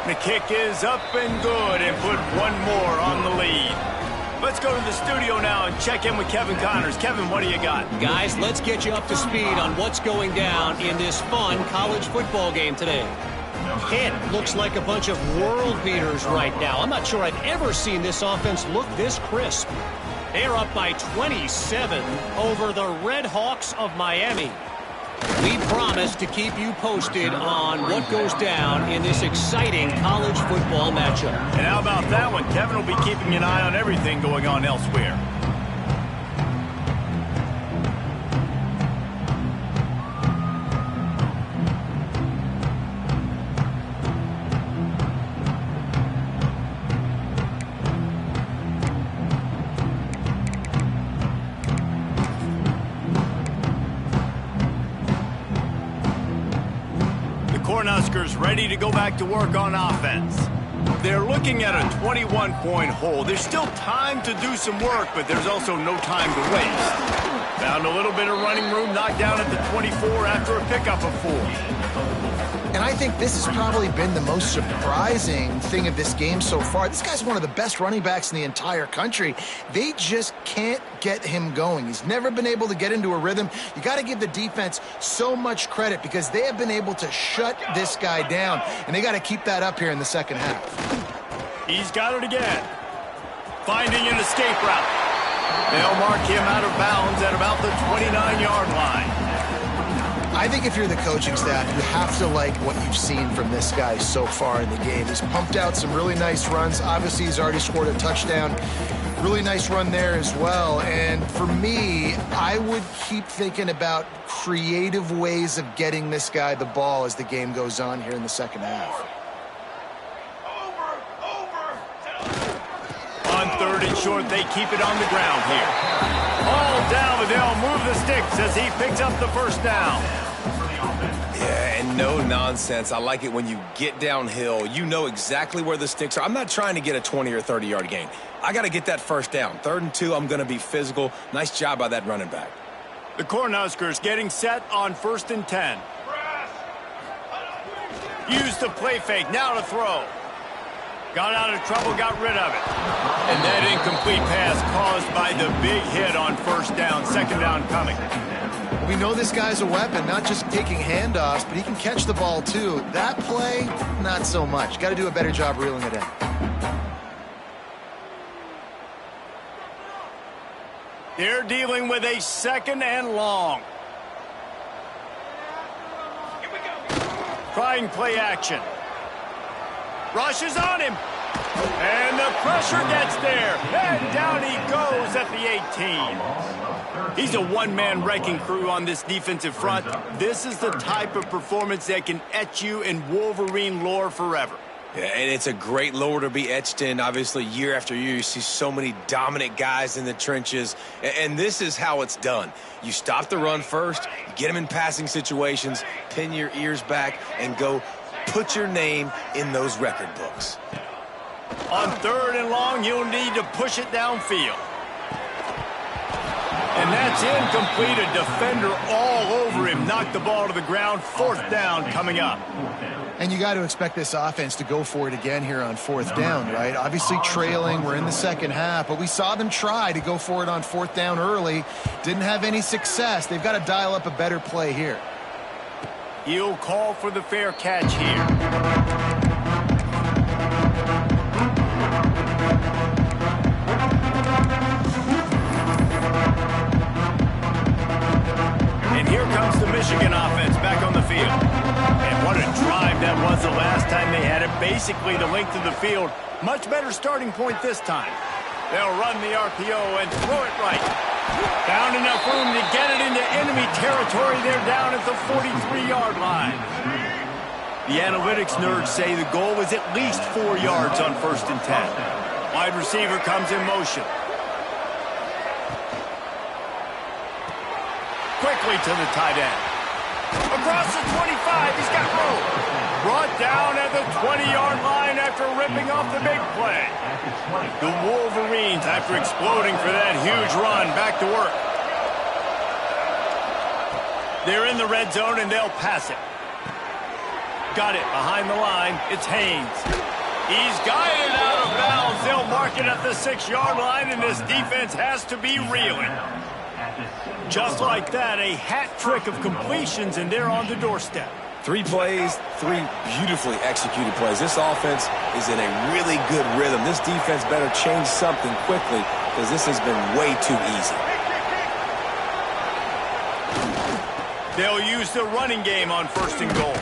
The kick is up and good and put one more on the lead. Let's go to the studio now and check in with Kevin Connors. Kevin, what do you got? Guys, let's get you up to speed on what's going down in this fun college football game today. It looks like a bunch of world beaters right now. I'm not sure I've ever seen this offense look this crisp. They're up by 27 over the Red Hawks of Miami. We promise to keep you posted on what goes down in this exciting college football matchup. And how about that one? Kevin will be keeping an eye on everything going on elsewhere. Cornhuskers ready to go back to work on offense. They're looking at a 21-point hole. There's still time to do some work, but there's also no time to waste. Found a little bit of running room, knocked down at the 24 after a pickup of 4. And I think this has probably been the most surprising thing of this game so far. This guy's one of the best running backs in the entire country. They just can't get him going. He's never been able to get into a rhythm. You got to give the defense so much credit because they have been able to shut this guy down, and they got to keep that up here in the second half. He's got it again. Finding an escape route. They'll mark him out of bounds at about the 29-yard line. I think if you're the coaching staff, you have to like what you've seen from this guy so far in the game. He's pumped out some really nice runs. Obviously, he's already scored a touchdown. Really nice run there as well. And for me, I would keep thinking about creative ways of getting this guy the ball as the game goes on here in the second half. On 3rd and short, they keep it on the ground here. All down, but they'll move the sticks as he picks up the first down. Yeah, and no nonsense. I like it when you get downhill. You know exactly where the sticks are. I'm not trying to get a 20 or 30-yard gain. I got to get that first down. 3rd and 2, I'm going to be physical. Nice job by that running back. The Cornhuskers getting set on 1st and 10. Used the play fake, now to throw. Got out of trouble, got rid of it. And that incomplete pass caused by the big hit on 1st down. 2nd down coming. We know this guy's a weapon, not just taking handoffs, but he can catch the ball too. That play, not so much. Got to do a better job reeling it in. They're dealing with a 2nd and long. Trying play action. Rushes on him. And the pressure gets there. And down he goes at the 18. He's a one-man wrecking crew on this defensive front. This is the type of performance that can etch you in Wolverine lore forever. Yeah, and it's a great lore to be etched in. Obviously, year after year, you see so many dominant guys in the trenches. And this is how it's done. You stop the run first, you get them in passing situations, pin your ears back, and go put your name in those record books. On 3rd and long, you'll need to push it downfield. And that's incomplete. A defender all over him. Knocked the ball to the ground. 4th down coming up. And you got to expect this offense to go for it again here on 4th down, right? Obviously trailing. We're in the second half, but we saw them try to go for it on 4th down early. Didn't have any success. They've got to dial up a better play here. He'll call for the fair catch here. And here comes the Michigan offense back on the field. And what a drive that was the last time they had it. Basically the length of the field. Much better starting point this time. They'll run the RPO and throw it right. Found enough room to get it into enemy territory. They're down at the 43-yard line. The analytics nerds say the goal was at least 4 yards on 1st and 10. Wide receiver comes in motion. Quickly to the tight end. Across the 25, he's got room. Brought down at the 20-yard line after ripping off the big play. The Wolverines, after exploding for that huge run, back to work. They're in the red zone, and they'll pass it. got it behind the line. It's Haynes. He's guided out of bounds. They'll mark it at the 6-yard line, and this defense has to be reeling. Just like that, a hat trick of completions, and they're on the doorstep. 3 plays, 3 beautifully executed plays. This offense is in a really good rhythm. This defense better change something quickly because this has been way too easy. They'll use the running game on 1st and goal.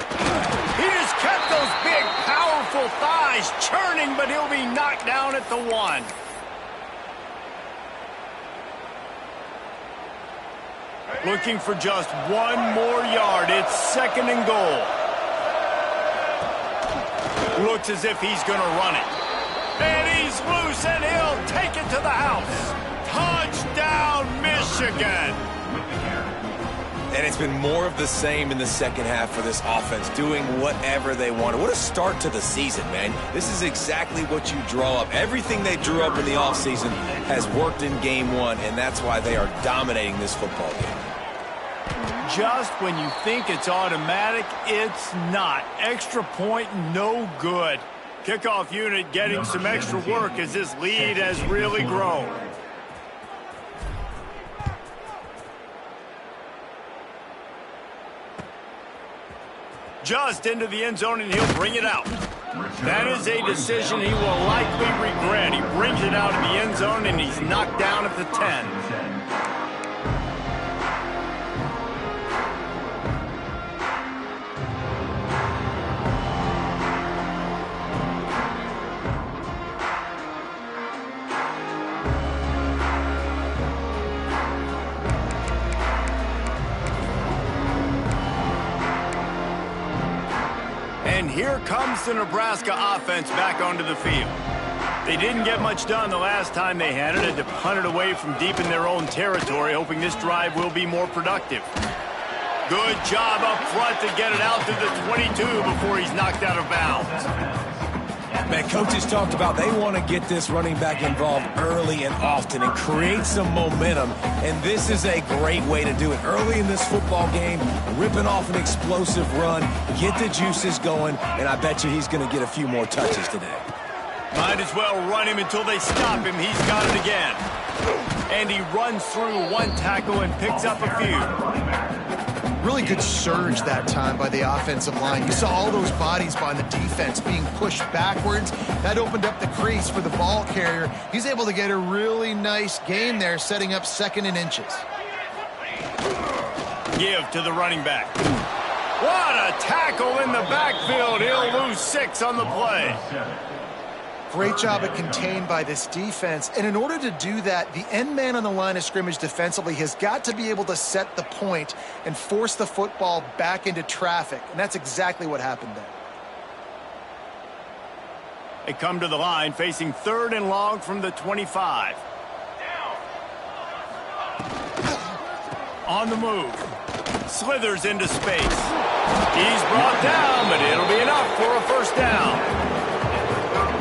He just kept those big, powerful thighs churning, but he'll be knocked down at the 1. Looking for just 1 more yard. It's 2nd and goal. Looks as if he's going to run it. And he's loose, and he'll take it to the house. Touchdown, Michigan. And it's been more of the same in the second half for this offense, doing whatever they want. What a start to the season, man. This is exactly what you draw up. Everything they drew up in the offseason has worked in game 1, and that's why they are dominating this football game. Just when you think it's automatic, it's not. Extra point, no good. Kickoff unit getting some extra work as this lead has really grown. Just into the end zone, and he'll bring it out. That is a decision he will likely regret. He brings it out of the end zone, and he's knocked down at the 10. And here comes the Nebraska offense back onto the field. They didn't get much done the last time they had it. Had to punt it away from deep in their own territory, hoping this drive will be more productive. Good job up front to get it out to the 22 before he's knocked out of bounds. Man, coaches talked about they want to get this running back involved early and often and create some momentum, and this is a great way to do it. Early in this football game, ripping off an explosive run, get the juices going, and I bet you he's going to get a few more touches today. Might as well run him until they stop him. He's got it again. And he runs through 1 tackle and picks up a few. Really good surge that time by the offensive line. You saw all those bodies by the defense being pushed backwards. That opened up the crease for the ball carrier. He's able to get a really nice gain there, setting up 2nd and inches. Give to the running back. What a tackle in the backfield. He'll lose 6 on the play. Great job at contained by this defense. And in order to do that, the end man on the line of scrimmage defensively has got to be able to set the point and force the football back into traffic. And that's exactly what happened there. They come to the line facing 3rd and long from the 25. On the move. Slithers into space. He's brought down, but it'll be enough for a 1st down.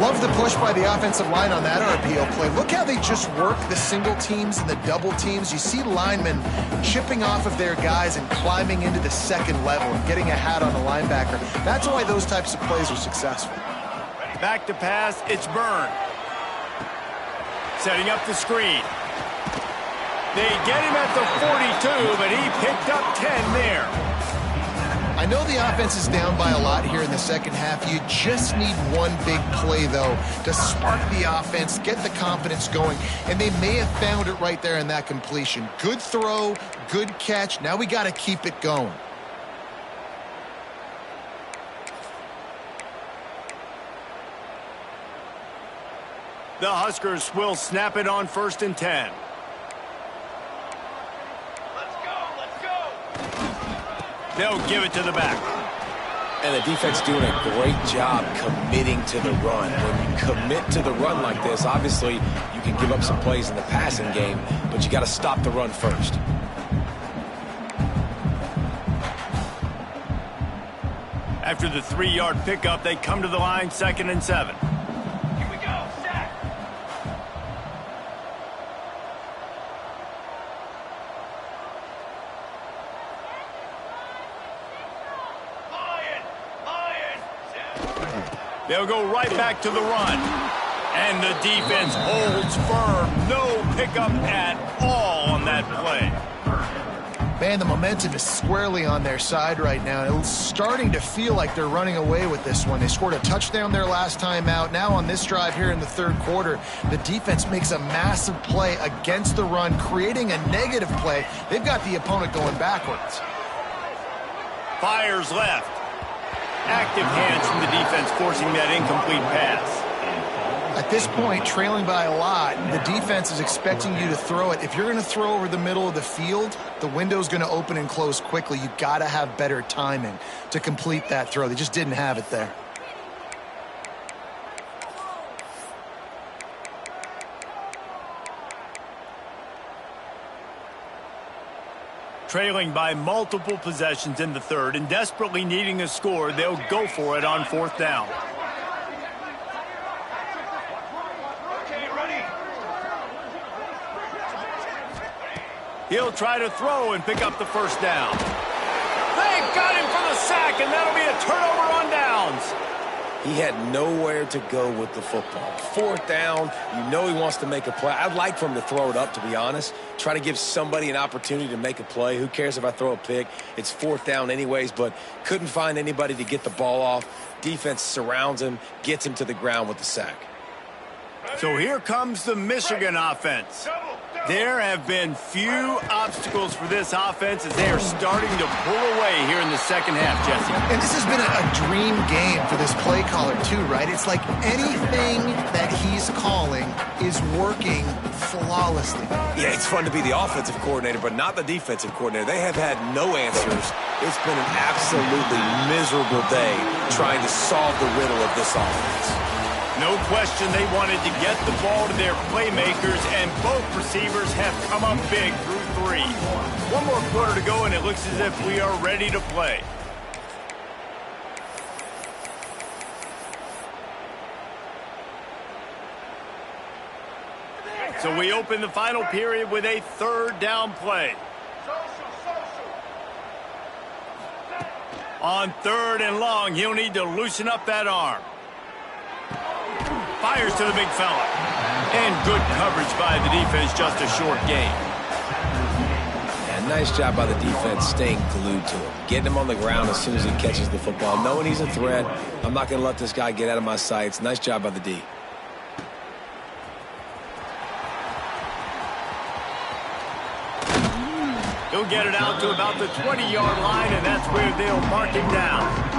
Love the push by the offensive line on that RPO play. Look how they just work the single teams and the double teams. You see linemen chipping off of their guys and climbing into the 2nd level and getting a hat on the linebacker. That's why those types of plays are successful. Back to pass, it's Byrne. Setting up the screen. They get him at the 42, but he picked up 10 there. I know the offense is down by a lot here in the second half. You just need one big play, though, to spark the offense, get the confidence going, and they may have found it right there in that completion. Good throw, good catch. Now we got to keep it going. The Huskers will snap it on 1st and 10. They'll give it to the back. And the defense doing a great job committing to the run. When you commit to the run like this, obviously you can give up some plays in the passing game, but you got to stop the run first. After the 3-yard pickup, they come to the line 2nd and 7. Here we go, sack. Lion! They'll go right back to the run. And the defense holds firm. No pickup at all on that play. Man, the momentum is squarely on their side right now. It's starting to feel like they're running away with this one. They scored a touchdown their last time out. Now on this drive here in the third quarter, the defense makes a massive play against the run, creating a negative play. They've got the opponent going backwards. Fires left. Active hands from the defense forcing that incomplete pass. At this point, trailing by a lot, the defense is expecting you to throw it. If you're going to throw over the middle of the field, the window's going to open and close quickly. You've got to have better timing to complete that throw. They just didn't have it there. Trailing by multiple possessions in the third and desperately needing a score, they'll go for it on fourth down. He'll try to throw and pick up the first down. They've got him for the sack, and that'll be a turnover on downs. He had nowhere to go with the football. Fourth down, you know he wants to make a play. I'd like for him to throw it up, to be honest. Try to give somebody an opportunity to make a play. Who cares if I throw a pick? It's fourth down anyways, but couldn't find anybody to get the ball off. Defense surrounds him, gets him to the ground with the sack. So here comes the Michigan offense. There have been few obstacles for this offense as they are starting to pull away here in the second half, Jesse. And this has been a dream game for this play caller too, right? It's like anything that he's calling is working flawlessly. Yeah, it's fun to be the offensive coordinator, but not the defensive coordinator. They have had no answers. It's been an absolutely miserable day trying to solve the riddle of this offense. No question they wanted to get the ball to their playmakers, and both receivers have come up big through three. One more quarter to go, and it looks as if we are ready to play. So we open the final period with a third down play. On third and long, he'll need to loosen up that arm. Fires to the big fella. And good coverage by the defense, just a short gain. Yeah, nice job by the defense staying glued to him. Getting him on the ground as soon as he catches the football. Knowing he's a threat, I'm not going to let this guy get out of my sights. Nice job by the D. He'll get it out to about the 20-yard line, and that's where they'll mark him down.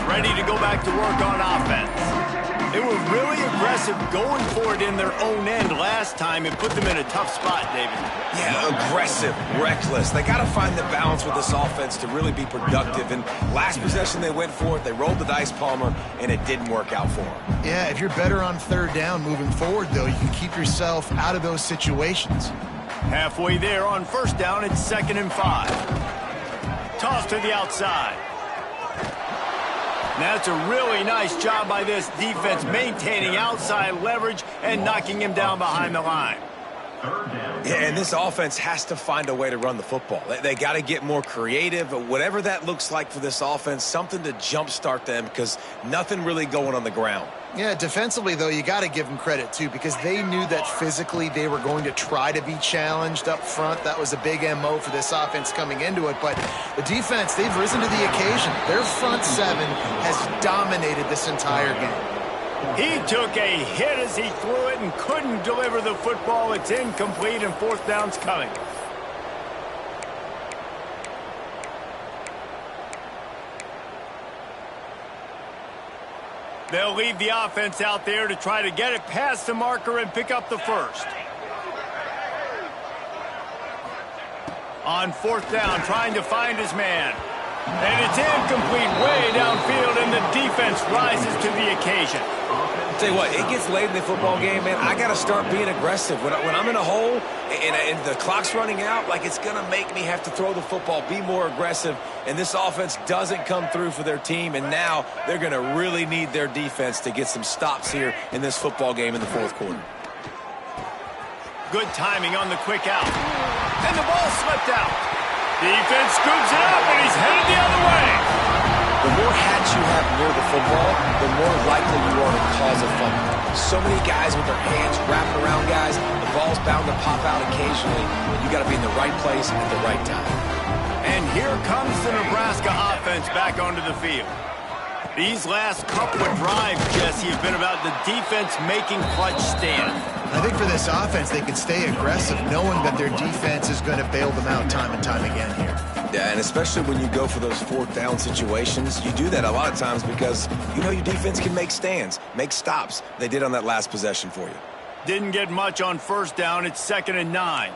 Ready to go back to work on offense. They were really aggressive going for it in their own end last time and put them in a tough spot, David. Yeah, aggressive, reckless. They got to find the balance with this offense to really be productive. And last possession they went for it, they rolled the dice, Palmer, and it didn't work out for them. Yeah, if you're better on third down moving forward, though, you can keep yourself out of those situations. Halfway there on first down, it's 2nd and 5. Toss to the outside. That's a really nice job by this defense, maintaining outside leverage and knocking him down behind the line. Yeah, and this offense has to find a way to run the football. They got to get more creative, whatever that looks like for this offense, something to jumpstart them because nothing really going on the ground. Yeah, defensively, though, you got to give them credit, too, because they knew that physically they were going to try to be challenged up front. That was a big MO for this offense coming into it. But the defense, they've risen to the occasion. Their front seven has dominated this entire game. He took a hit as he threw it and couldn't deliver the football. It's incomplete, and fourth down's coming. They'll leave the offense out there to try to get it past the marker and pick up the first. On fourth down, trying to find his man. And it's incomplete way downfield, and the defense rises to the occasion. Tell you what, it gets late in the football game, man. I got to start being aggressive. When I'm in a hole, And the clock's running out, like it's going to make me have to throw the football, be more aggressive, and this offense doesn't come through for their team, and now they're going to really need their defense to get some stops here in this football game in the fourth quarter. Good timing on the quick out. And the ball slipped out. Defense scoops it up, and he's headed the other way. The more hats you have near the football, the more likely you are to cause a fumble. So many guys with their hands wrapping around guys, the ball's bound to pop out occasionally. You got to be in the right place at the right time. And here comes the Nebraska offense back onto the field. These last couple of drives, Jesse, have been about the defense making clutch stands. I think for this offense, they can stay aggressive knowing that their defense is going to bail them out time and time again here. Yeah, and especially when you go for those fourth down situations, you do that a lot of times because you know your defense can make stands, make stops. They did on that last possession for you. Didn't get much on first down. It's 2nd and 9.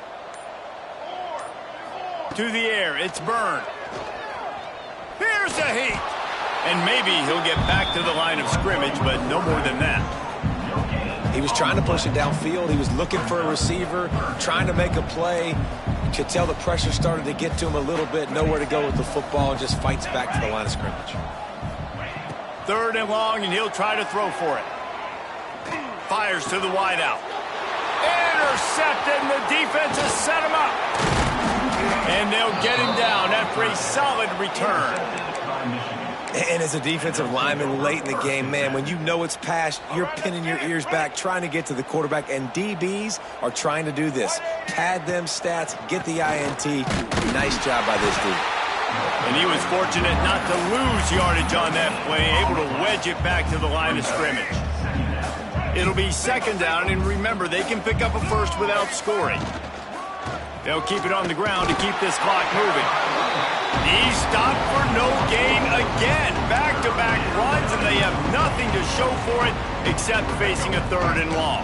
To the air, it's Byrne. Here's a heat. And maybe he'll get back to the line of scrimmage, but no more than that. He was trying to push it downfield. He was looking for a receiver, trying to make a play. You could tell the pressure started to get to him a little bit, nowhere to go with the football, and just fights back to the line of scrimmage. 3rd and long, and he'll try to throw for it. Fires to the wideout. Intercepted, and the defense has set him up. And they'll get him down after a solid return. And as a defensive lineman late in the game, man, when you know it's past, you're pinning your ears back, trying to get to the quarterback, and DBs are trying to do this. Pad them stats, get the INT. Nice job by this dude. And he was fortunate not to lose yardage on that play, able to wedge it back to the line of scrimmage. It'll be 2nd down, and remember, they can pick up a first without scoring. They'll keep it on the ground to keep this clock moving. He's stopped for no gain again. Back-to-back runs, and they have nothing to show for it except facing a 3rd and long.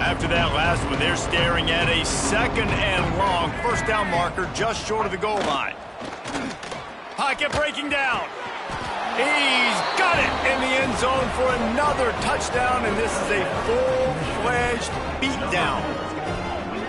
After that last one, they're staring at a 2nd and long. First down marker just short of the goal line. Pocket breaking down. He's got it in the end zone for another touchdown, and this is a full-fledged beatdown.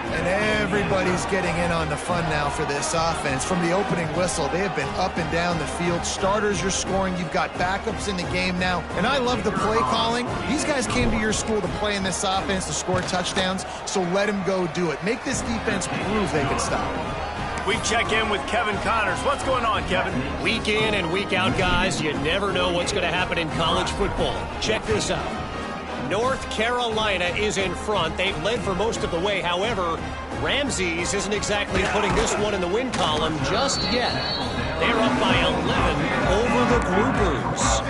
And everybody's getting in on the fun now for this offense. From the opening whistle, they have been up and down the field. Starters are scoring. You've got backups in the game now. And I love the play calling. These guys came to your school to play in this offense to score touchdowns, so let them go do it. Make this defense prove they can stop. We check in with Kevin Connors. What's going on, Kevin? Week in and week out, guys, you never know what's going to happen in college football. Check this out. North Carolina is in front. They've led for most of the way. However, Ramses isn't exactly putting this one in the win column just yet. They're up by 11 over the Brewers.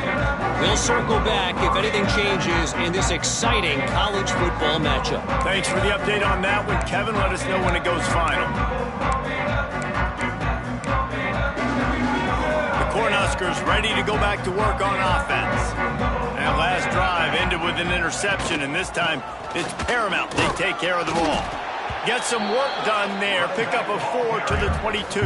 We'll circle back if anything changes in this exciting college football matchup. Thanks for the update on that one, Kevin. Let us know when it goes final. The Cornhuskers ready to go back to work on offense. That last drive ended with an interception, and this time it's paramount they take care of the ball. Get some work done there. Pick up a 4 to the 22.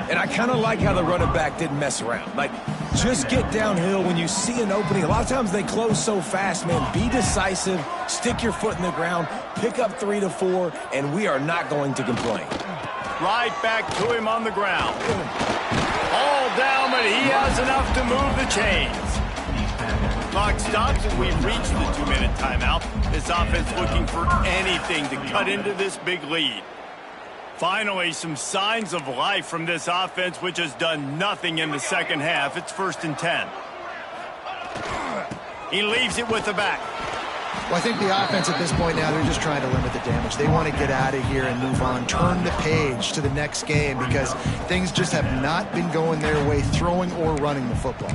And I kind of like how the running back didn't mess around. Like, just get downhill when you see an opening. A lot of times they close so fast, man. Be decisive, stick your foot in the ground, pick up 3 to 4, and we are not going to complain. Right back to him on the ground. All down, but he has enough to move the chains. Clock stops, and we've reached the 2-minute timeout. This offense looking for anything to cut into this big lead. Finally, some signs of life from this offense, which has done nothing in the second half. It's 1st and 10. He leaves it with the back. Well, I think the offense at this point now, they're just trying to limit the damage. They want to get out of here and move on, turn the page to the next game because things just have not been going their way, throwing or running the football.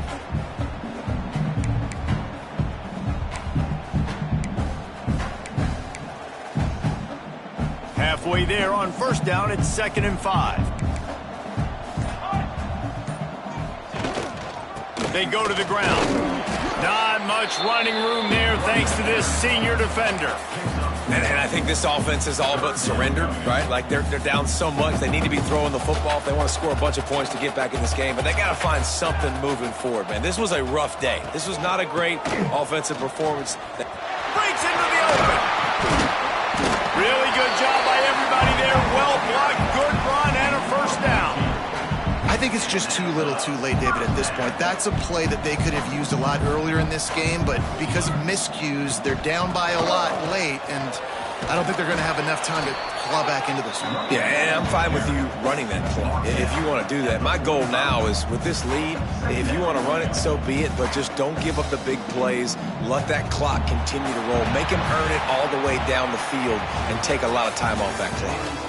Halfway there on first down, it's 2nd and 5. They go to the ground. Not much running room there thanks to this senior defender. And I think this offense is all but surrendered, right? Like they're down so much, they need to be throwing the football if they want to score a bunch of points to get back in this game. But they got to find something moving forward, man. This was a rough day. This was not a great offensive performance. Breaks into the open. Really good It's just too little too late, David, at this point. That's a play that they could have used a lot earlier in this game, but because of miscues, they're down by a lot late, and I don't think they're going to have enough time to claw back into this one. Yeah, and I'm fine with you running that play if you want to do that. My goal now is with this lead, if you want to run it, so be it, but just don't give up the big plays. Let that clock continue to roll. Make him earn it all the way down the field and take a lot of time off that clock.